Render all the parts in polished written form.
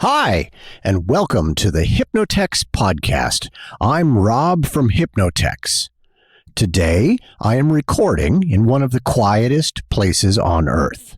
Hi, and welcome to the Hypnotechs podcast. I'm Rob from Hypnotechs. Today, I am recording in one of the quietest places on Earth.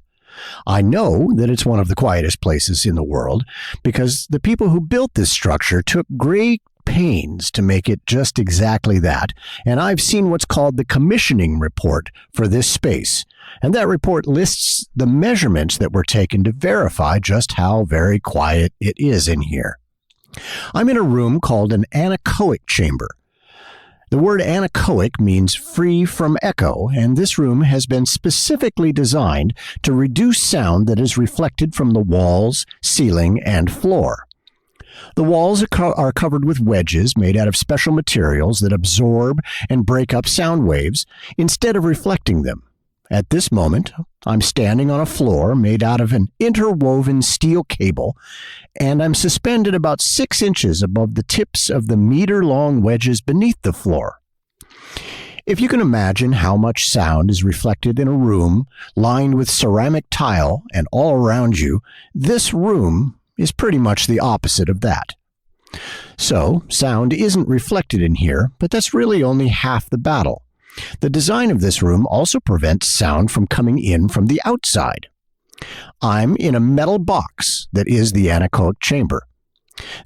I know that it's one of the quietest places in the world because the people who built this structure took great pains to make it just exactly that, and I've seen what's called the commissioning report for this space. And that report lists the measurements that were taken to verify just how very quiet it is in here. I'm in a room called an anechoic chamber. The word anechoic means free from echo, and this room has been specifically designed to reduce sound that is reflected from the walls, ceiling, and floor. The walls are covered with wedges made out of special materials that absorb and break up sound waves instead of reflecting them. At this moment, I'm standing on a floor made out of an interwoven steel cable, and I'm suspended about 6 inches above the tips of the meter-long wedges beneath the floor. If you can imagine how much sound is reflected in a room lined with ceramic tile and all around you, this room is pretty much the opposite of that. So, sound isn't reflected in here, but that's really only half the battle. The design of this room also prevents sound from coming in from the outside. I'm in a metal box that is the anechoic chamber.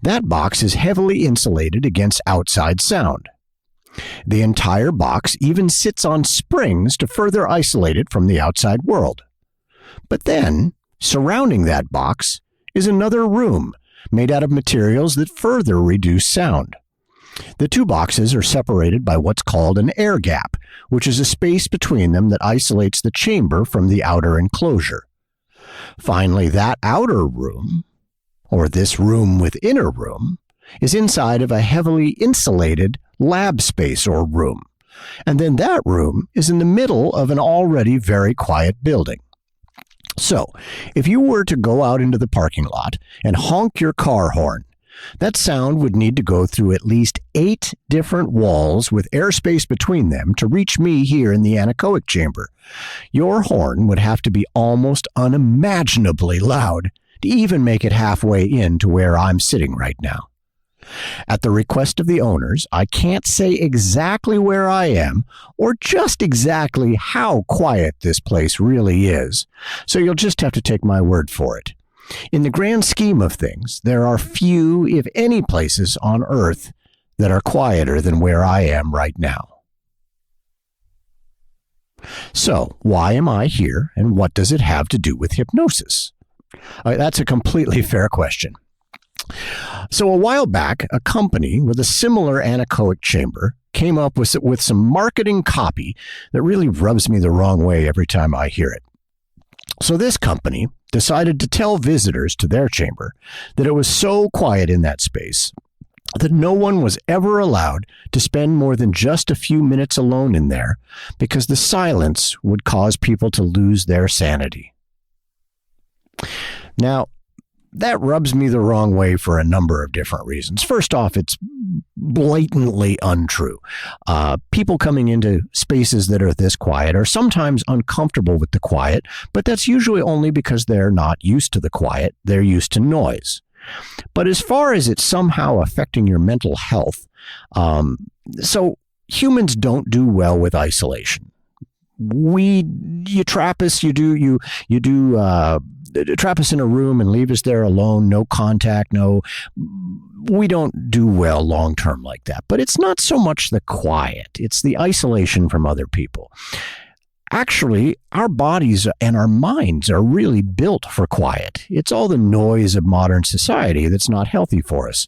That box is heavily insulated against outside sound. The entire box even sits on springs to further isolate it from the outside world. But then, surrounding that box is another room made out of materials that further reduce sound. The two boxes are separated by what's called an air gap, which is a space between them that isolates the chamber from the outer enclosure. Finally, that outer room, or this room within a room, is inside of a heavily insulated lab space or room. And then that room is in the middle of an already very quiet building. So, if you were to go out into the parking lot and honk your car horn, that sound would need to go through at least 8 different walls with airspace between them to reach me here in the anechoic chamber. Your horn would have to be almost unimaginably loud to even make it halfway in to where I'm sitting right now. At the request of the owners, I can't say exactly where I am or just exactly how quiet this place really is, so you'll just have to take my word for it. In the grand scheme of things, there are few, if any, places on Earth that are quieter than where I am right now. So, why am I here, and what does it have to do with hypnosis? That's a completely fair question. So a while back, a company with a similar anechoic chamber came up with some marketing copy that really rubs me the wrong way every time I hear it. So this company decided to tell visitors to their chamber that it was so quiet in that space that no one was ever allowed to spend more than just a few minutes alone in there because the silence would cause people to lose their sanity. Now, that rubs me the wrong way for a number of different reasons. First off, it's blatantly untrue. People coming into spaces that are this quiet are sometimes uncomfortable with the quiet, but that's usually only because they're not used to the quiet. They're used to noise. But as far as it's somehow affecting your mental health, so humans don't do well with isolation. You trap us in a room and leave us there alone, no contact, we don't do well long term like that. But it's not so much the quiet, it's the isolation from other people. Actually, our bodies and our minds are really built for quiet. It's all the noise of modern society that's not healthy for us.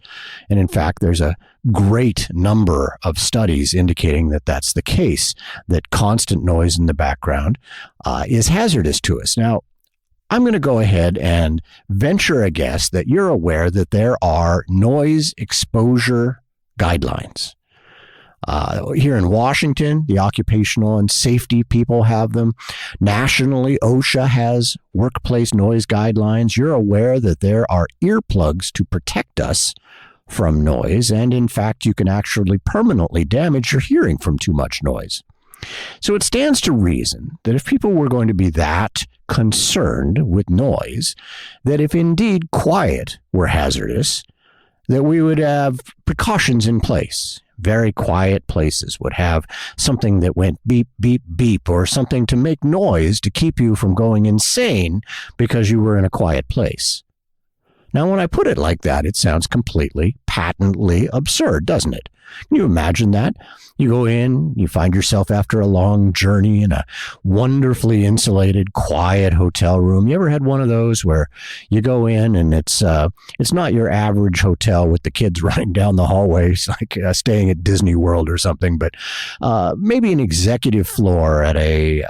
And in fact, there's a great number of studies indicating that that's the case, that constant noise in the background is hazardous to us. Now, I'm going to go ahead and venture a guess that you're aware that there are noise exposure guidelines. Here in Washington, the occupational and safety people have them. Nationally, OSHA has workplace noise guidelines. You're aware that there are earplugs to protect us from noise, and in fact, you can actually permanently damage your hearing from too much noise. So it stands to reason that if people were going to be that concerned with noise, that if indeed quiet were hazardous, that we would have precautions in place. Very quiet places would have something that went beep, beep, beep, or something to make noise to keep you from going insane because you were in a quiet place. Now, when I put it like that, it sounds completely, patently absurd, doesn't it? Can you imagine that? You go in, you find yourself after a long journey in a wonderfully insulated, quiet hotel room. You ever had one of those where you go in and it's not your average hotel with the kids running down the hallways, like staying at Disney World or something, but maybe an executive floor at a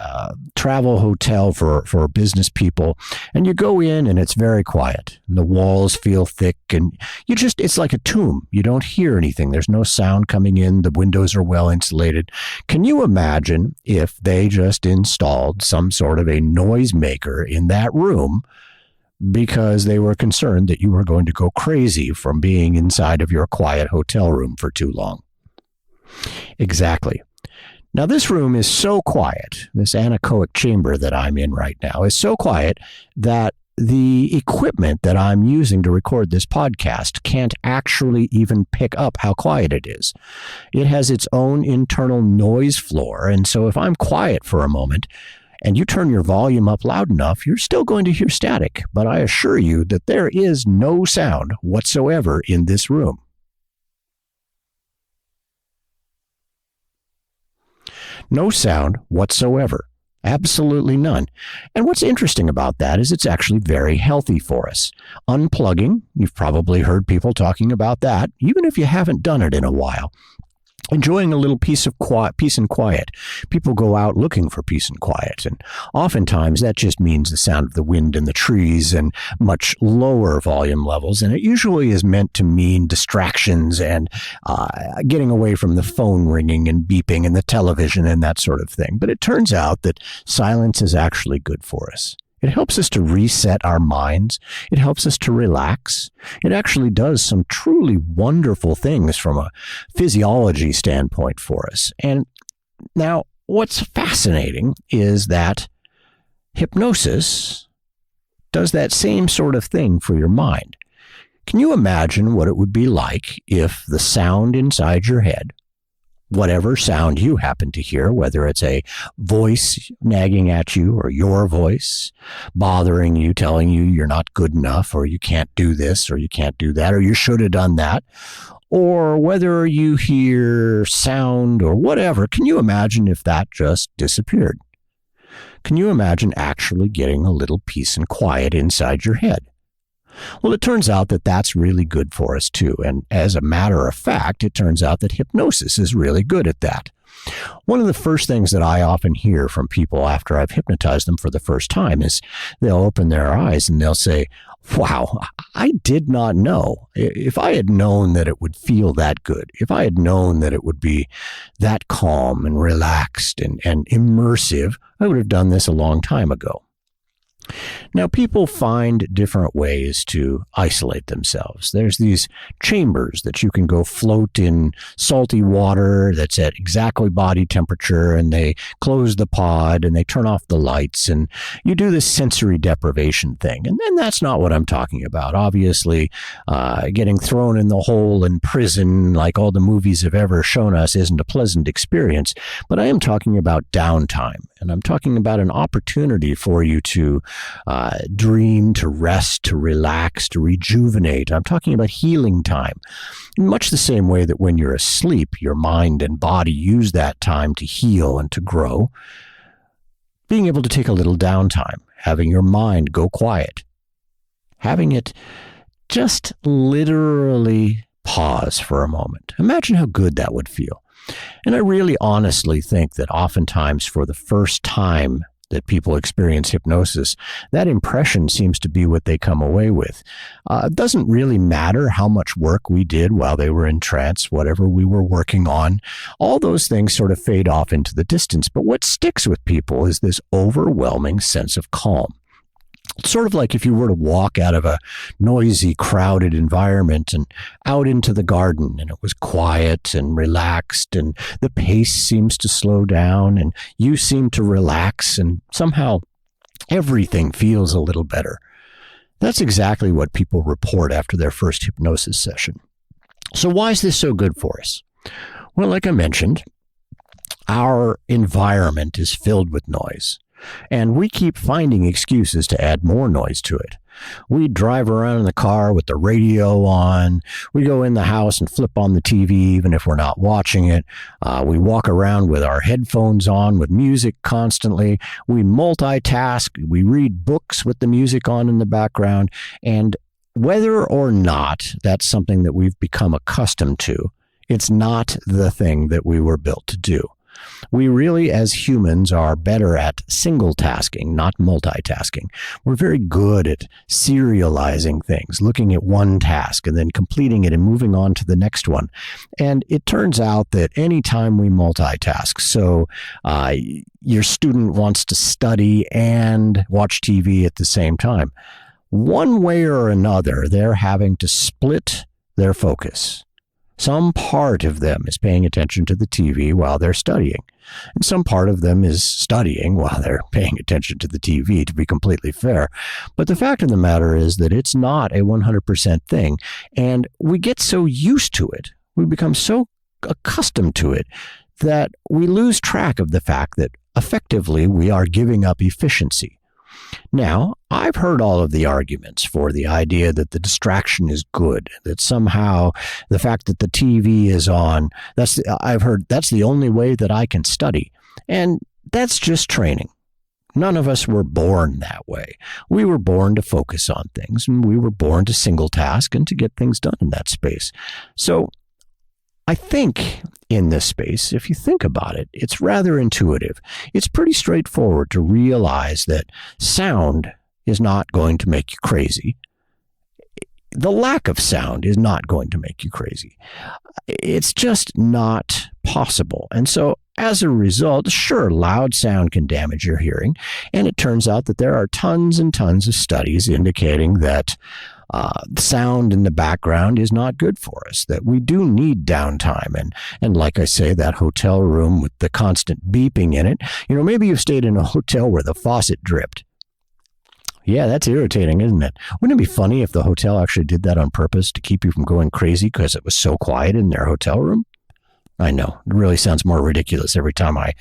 travel hotel for business people. And you go in and it's very quiet. And the walls feel thick and it's like a tomb. You don't hear anything. There's no sound coming in. The windows are well insulated. Can you imagine if they just installed some sort of a noisemaker in that room because they were concerned that you were going to go crazy from being inside of your quiet hotel room for too long? Exactly. Now, this room is so quiet, this anechoic chamber that I'm in right now is so quiet that the equipment that I'm using to record this podcast can't actually even pick up how quiet it is. It has its own internal noise floor, and so if I'm quiet for a moment and you turn your volume up loud enough, you're still going to hear static, but I assure you that there is no sound whatsoever in this room. No sound whatsoever. Absolutely none. And what's interesting about that is it's actually very healthy for us. Unplugging, you've probably heard people talking about that, even if you haven't done it in a while. Enjoying a little peace and quiet. People go out looking for peace and quiet, and oftentimes that just means the sound of the wind in the trees and much lower volume levels, and it usually is meant to mean distractions and getting away from the phone ringing and beeping and the television and that sort of thing. But it turns out that silence is actually good for us. It helps us to reset our minds. It helps us to relax. It actually does some truly wonderful things from a physiology standpoint for us. And now, what's fascinating is that hypnosis does that same sort of thing for your mind. Can you imagine what it would be like if the sound inside your head, whatever sound you happen to hear, whether it's a voice nagging at you or your voice bothering you, telling you you're not good enough or you can't do this or you can't do that or you should have done that, or whether you hear sound or whatever, can you imagine if that just disappeared? Can you imagine actually getting a little peace and quiet inside your head? Well, it turns out that that's really good for us too. And as a matter of fact, it turns out that hypnosis is really good at that. One of the first things that I often hear from people after I've hypnotized them for the first time is they'll open their eyes and they'll say, wow, I did not know. If I had known that it would feel that good, if I had known that it would be that calm and relaxed and immersive, I would have done this a long time ago. Now, people find different ways to isolate themselves. There's these chambers that you can go float in salty water that's at exactly body temperature, and they close the pod and they turn off the lights, and you do this sensory deprivation thing. And then that's not what I'm talking about. Obviously, getting thrown in the hole in prison like all the movies have ever shown us isn't a pleasant experience, but I am talking about downtime, and I'm talking about an opportunity for you to dream, to rest, to relax, to rejuvenate. I'm talking about healing time. In much the same way that when you're asleep, your mind and body use that time to heal and to grow. Being able to take a little downtime, having your mind go quiet, having it just literally pause for a moment. Imagine how good that would feel. And I really honestly think that oftentimes for the first time that people experience hypnosis, that impression seems to be what they come away with. It doesn't really matter how much work we did while they were in trance, whatever we were working on. All those things sort of fade off into the distance. But what sticks with people is this overwhelming sense of calm. It's sort of like if you were to walk out of a noisy, crowded environment and out into the garden, and it was quiet and relaxed, and the pace seems to slow down, and you seem to relax, and somehow everything feels a little better. That's exactly what people report after their first hypnosis session. So why is this so good for us? Well, like I mentioned, our environment is filled with noise, and we keep finding excuses to add more noise to it. We drive around in the car with the radio on. We go in the house and flip on the TV even if we're not watching it. We walk around with our headphones on with music constantly. We multitask. We read books with the music on in the background. And whether or not that's something that we've become accustomed to, it's not the thing that we were built to do. We really, as humans, are better at single tasking, not multitasking. We're very good at serializing things, looking at one task and then completing it and moving on to the next one. And it turns out that anytime we multitask, so your student wants to study and watch TV at the same time, one way or another, they're having to split their focus. Some part of them is paying attention to the TV while they're studying, and some part of them is studying while they're paying attention to the TV, to be completely fair. But the fact of the matter is that it's not a 100% thing, and we get so used to it, we become so accustomed to it, that we lose track of the fact that effectively we are giving up efficiency. Now, I've heard all of the arguments for the idea that the distraction is good, that somehow the fact that the TV is on, I've heard that's the only way that I can study. And that's just training. None of us were born that way. We were born to focus on things, and we were born to single task and to get things done in that space. So I think in this space, if you think about it, it's rather intuitive. It's pretty straightforward to realize that sound is not going to make you crazy. The lack of sound is not going to make you crazy. It's just not possible. And so as a result, sure, loud sound can damage your hearing. And it turns out that there are tons and tons of studies indicating that sound in the background is not good for us, that we do need downtime. And like I say, that hotel room with the constant beeping in it, maybe you've stayed in a hotel where the faucet dripped. Yeah, that's irritating, isn't it? Wouldn't it be funny if the hotel actually did that on purpose to keep you from going crazy because it was so quiet in their hotel room? I know, it really sounds more ridiculous every time I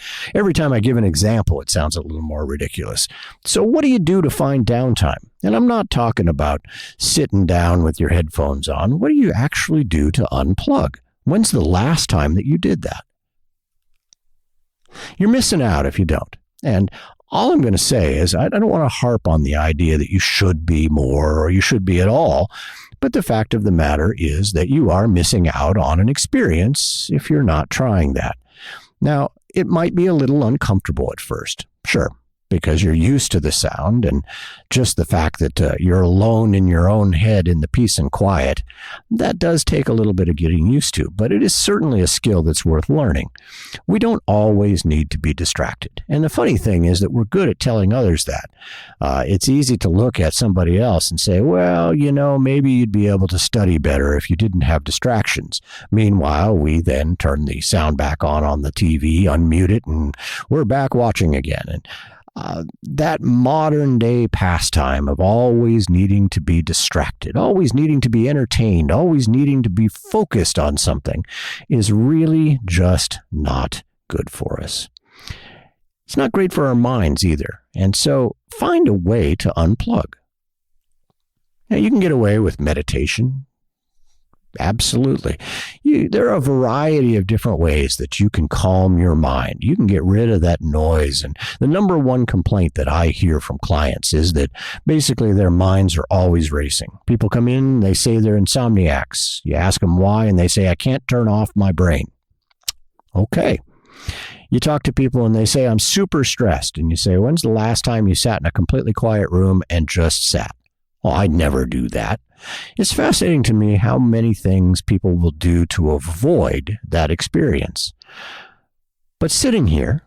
give an example, it sounds a little more ridiculous. So what do you do to find downtime? And I'm not talking about sitting down with your headphones on. What do you actually do to unplug? When's the last time that you did that? You're missing out if you don't. And all I'm going to say is I don't want to harp on the idea that you should be more or you should be at all. But the fact of the matter is that you are missing out on an experience if you're not trying that. Now, it might be a little uncomfortable at first, sure, because you're used to the sound and just the fact that you're alone in your own head in the peace and quiet, that does take a little bit of getting used to, but it is certainly a skill that's worth learning. We don't always need to be distracted. And the funny thing is that we're good at telling others that. It's easy to look at somebody else and say, well, maybe you'd be able to study better if you didn't have distractions. Meanwhile, we then turn the sound back on the TV, unmute it, and we're back watching again. And that modern day pastime of always needing to be distracted, always needing to be entertained, always needing to be focused on something is really just not good for us. It's not great for our minds either. And so find a way to unplug. Now, you can get away with meditation. Absolutely. There are a variety of different ways that you can calm your mind. You can get rid of that noise. And the number one complaint that I hear from clients is that basically their minds are always racing. People come in, they say they're insomniacs. You ask them why, and they say, I can't turn off my brain. Okay. You talk to people and they say, I'm super stressed. And you say, when's the last time you sat in a completely quiet room and just sat? Well, I'd never do that. It's fascinating to me how many things people will do to avoid that experience. But sitting here,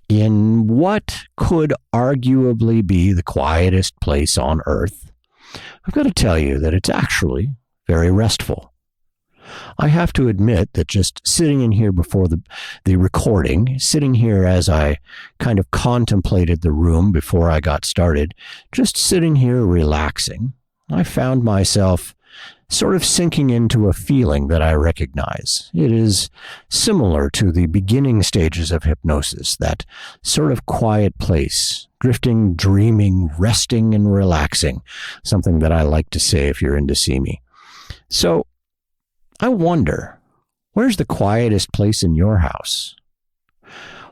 in what could arguably be the quietest place on earth, I've got to tell you that it's actually very restful. I have to admit that just sitting in here before the recording, sitting here as I kind of contemplated the room before I got started, just sitting here relaxing, I found myself sort of sinking into a feeling that I recognize. It is similar to the beginning stages of hypnosis, that sort of quiet place, drifting, dreaming, resting, and relaxing, something that I like to say if you're in to see me. So I wonder, where's the quietest place in your house?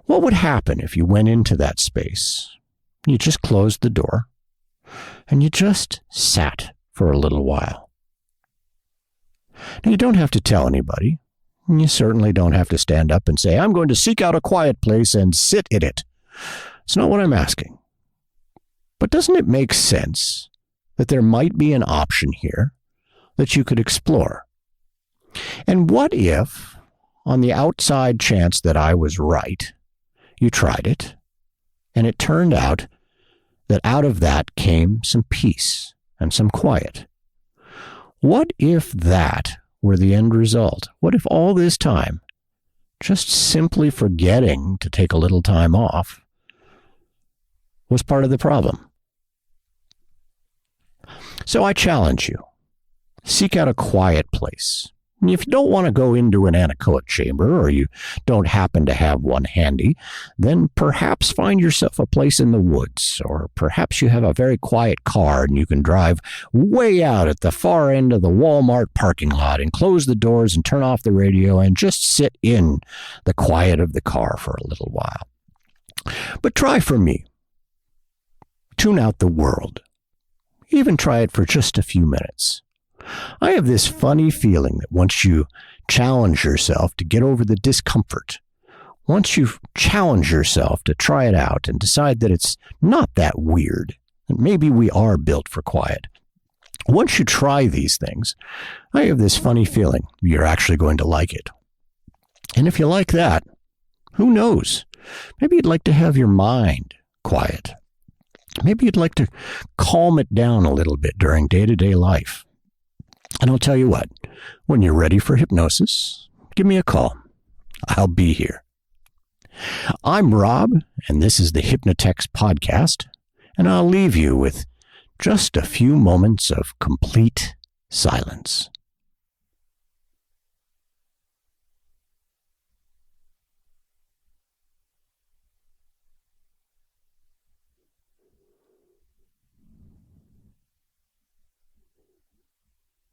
What would happen if you went into that space? You just closed the door and you just sat for a little while. Now, you don't have to tell anybody. You certainly don't have to stand up and say, I'm going to seek out a quiet place and sit in it. It's not what I'm asking. But doesn't it make sense that there might be an option here that you could explore? And what if, on the outside chance that I was right, you tried it, and it turned out that out of that came some peace and some quiet? What if that were the end result? What if all this time, just simply forgetting to take a little time off, was part of the problem? So I challenge you, seek out a quiet place. If you don't want to go into an anechoic chamber, or you don't happen to have one handy, then perhaps find yourself a place in the woods, or perhaps you have a very quiet car and you can drive way out at the far end of the Walmart parking lot and close the doors and turn off the radio and just sit in the quiet of the car for a little while. But try for me. Tune out the world. Even try it for just a few minutes. I have this funny feeling that once you challenge yourself to get over the discomfort, once you challenge yourself to try it out and decide that it's not that weird, and maybe we are built for quiet, once you try these things, I have this funny feeling you're actually going to like it. And if you like that, who knows? Maybe you'd like to have your mind quiet. Maybe you'd like to calm it down a little bit during day-to-day life. And I'll tell you what, when you're ready for hypnosis, give me a call. I'll be here. I'm Rob, and this is the Hypnotechs podcast, and I'll leave you with just a few moments of complete silence.